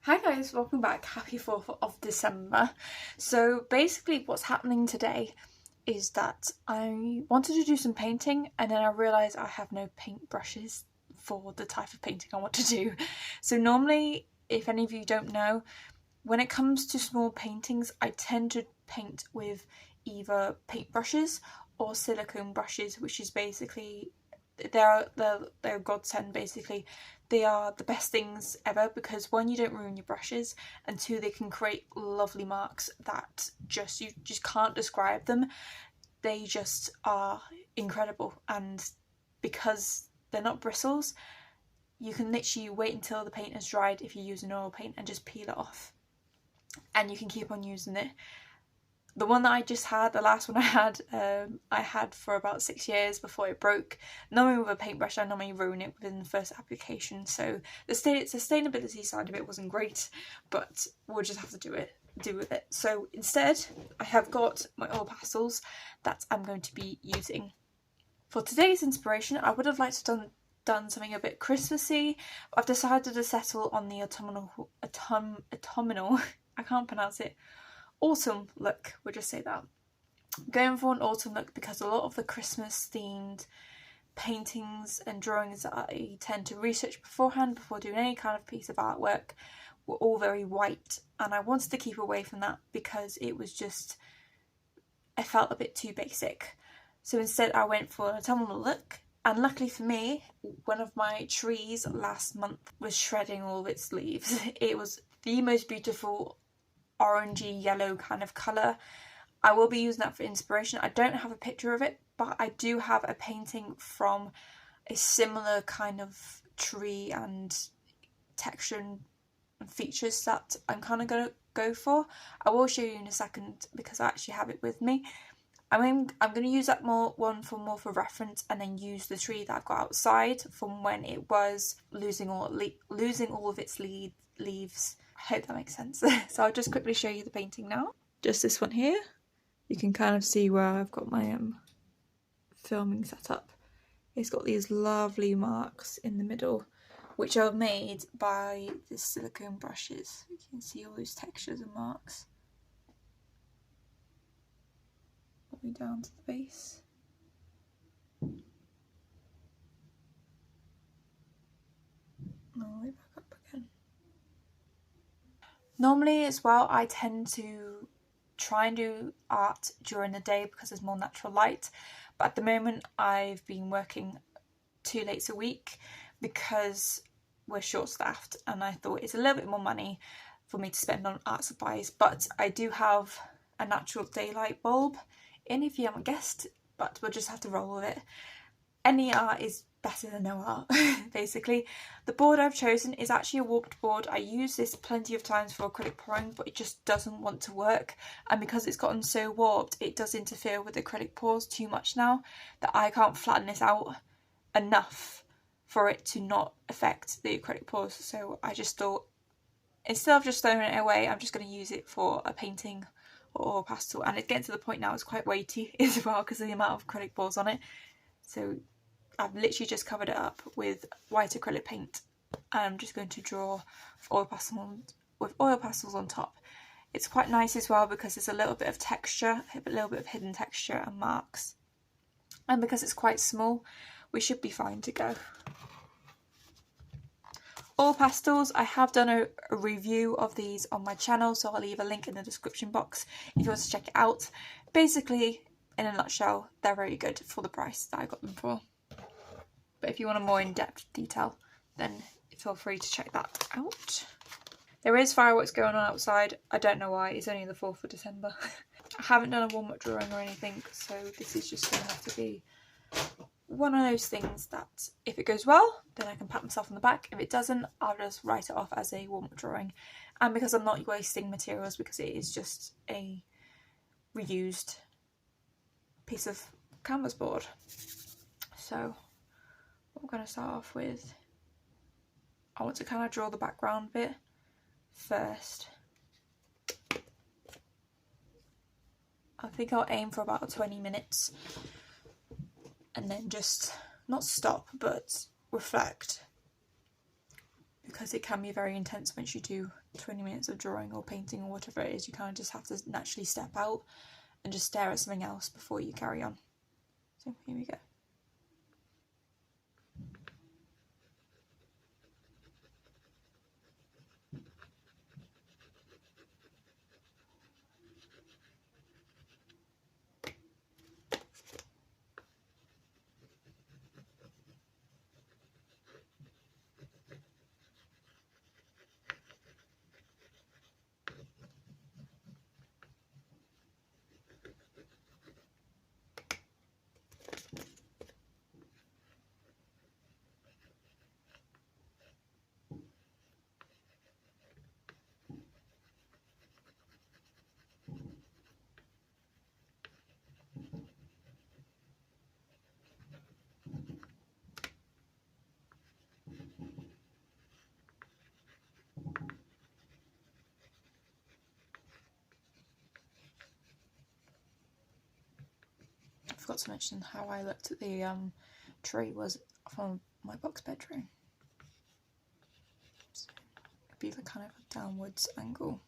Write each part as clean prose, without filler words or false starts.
Hi guys, welcome back. Happy 4th of December. So basically what's happening today is that I wanted to do some painting and then I realised I have no paint brushes for the type of painting I want to do. So normally, if any of you don't know, when it comes to small paintings, I tend to paint with either paint brushes or silicone brushes, which is basically they're a godsend. Basically, they are the best things ever because one, you don't ruin your brushes, and two, they can create lovely marks that you just can't describe them. They just are incredible, and because they're not bristles, you can literally wait until the paint has dried if you use an oil paint and just peel it off, and you can keep on using it. The one that I just had, the last one I had for about 6 years before it broke. Normally with a paintbrush, I normally ruin it within the first application, so the sustainability side of it wasn't great, but we'll just have to do with it. So instead, I have got my oil pastels that I'm going to be using. For today's inspiration, I would have liked to done something a bit Christmassy, but I've decided to settle on the autumnal, I can't pronounce it, autumn look. We'll just say that. I'm going for an autumn look because a lot of the Christmas themed paintings and drawings that I tend to research beforehand before doing any kind of piece of artwork were all very white, and I wanted to keep away from that because it felt a bit too basic. So instead I went for an autumnal look, and luckily for me, one of my trees last month was shredding all of its leaves. It was the most beautiful orangey yellow kind of colour. I will be using that for inspiration. I don't have a picture of it, but I do have a painting from a similar kind of tree and texture and features that I'm kind of going to go for. I will show you in a second because I actually have it with me. I'm going to use that more for reference, and then use the tree that I've got outside from when it was losing all of its leaves. I hope that makes sense. So I'll just quickly show you the painting now. Just this one here. You can kind of see where I've got my filming set up. It's got these lovely marks in the middle, which are made by the silicone brushes. You can see all those textures and marks. All the way down to the base. All the way back up again. Normally as well, I tend to try and do art during the day because there's more natural light, but at the moment I've been working 2 days a week because we're short-staffed, and I thought it's a little bit more money for me to spend on art supplies. But I do have a natural daylight bulb in, if you haven't guessed, but we'll just have to roll with it. Any art is better than no art, basically. The board I've chosen is actually a warped board. I use this plenty of times for acrylic pouring, but it just doesn't want to work, and because it's gotten so warped, it does interfere with acrylic pours too much now that I can't flatten this out enough for it to not affect the acrylic pours. So I just thought, instead of just throwing it away, I'm just going to use it for a painting or pastel. And it's getting to the point now it's quite weighty as well because of the amount of acrylic pours on it. So I've literally just covered it up with white acrylic paint, and I'm just going to draw oil pastels on top. It's quite nice as well because there's a little bit of texture, a little bit of hidden texture and marks, and because it's quite small, we should be fine to go. Oil pastels, I have done a review of these on my channel, so I'll leave a link in the description box if you want to check it out. Basically, in a nutshell, they're very good for the price that I got them for. But if you want a more in-depth detail, then feel free to check that out. There is fireworks going on outside. I don't know why, it's only the 4th of December. I haven't done a warm-up drawing or anything, so this is just going to have to be one of those things that if it goes well, then I can pat myself on the back. If it doesn't, I'll just write it off as a warm-up drawing. And because I'm not wasting materials, because it is just a reused piece of canvas board. So what we're going to start off with, I want to kind of draw the background bit first. I think I'll aim for about 20 minutes – and then just not stop but reflect because it can be very intense once you do 20 minutes of drawing or painting or whatever it is. You kind of just have to naturally step out and just stare at something else before you carry on. So here we go. I forgot to mention how I looked at the tree was from my box bedroom. So it'd be the kind of a downwards angle.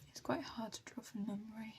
It's quite hard to draw from memory.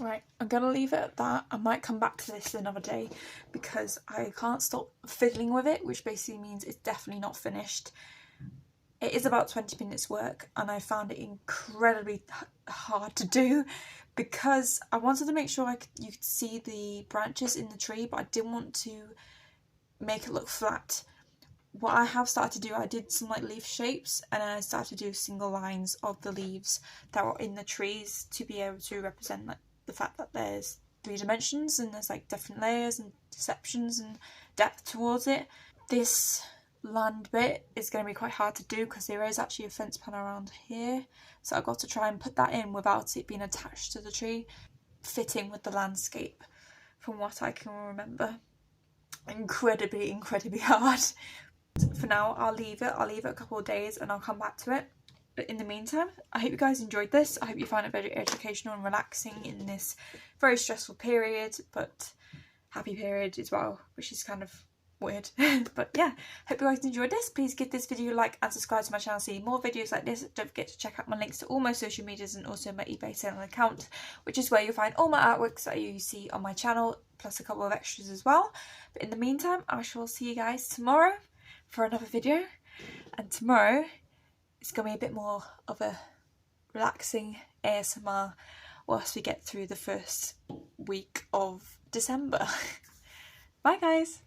Right, I'm going to leave it at that. I might come back to this another day because I can't stop fiddling with it, which basically means it's definitely not finished. It is about 20 minutes work and I found it incredibly hard to do because I wanted to make sure you could see the branches in the tree, but I didn't want to make it look flat. What I have started to do, I did some like leaf shapes and I started to do single lines of the leaves that were in the trees to be able to represent like the fact that there's 3 dimensions and there's like different layers and deceptions and depth towards it. This land bit is going to be quite hard to do because there is actually a fence pan around here, so I've got to try and put that in without it being attached to the tree, fitting with the landscape from what I can remember. Incredibly hard. For now I'll leave it a couple of days and I'll come back to it. But in the meantime, I hope you guys enjoyed this. I hope you found it very educational and relaxing in this very stressful period, but happy period as well, which is kind of weird. But yeah, hope you guys enjoyed this. Please give this video a like and subscribe to my channel to see more videos like this. Don't forget to check out my links to all my social medias and also my eBay selling account, which is where you'll find all my artworks that you see on my channel, plus a couple of extras as well. But in the meantime, I shall see you guys tomorrow for another video, and tomorrow it's going to be a bit more of a relaxing ASMR whilst we get through the first week of December. Bye guys!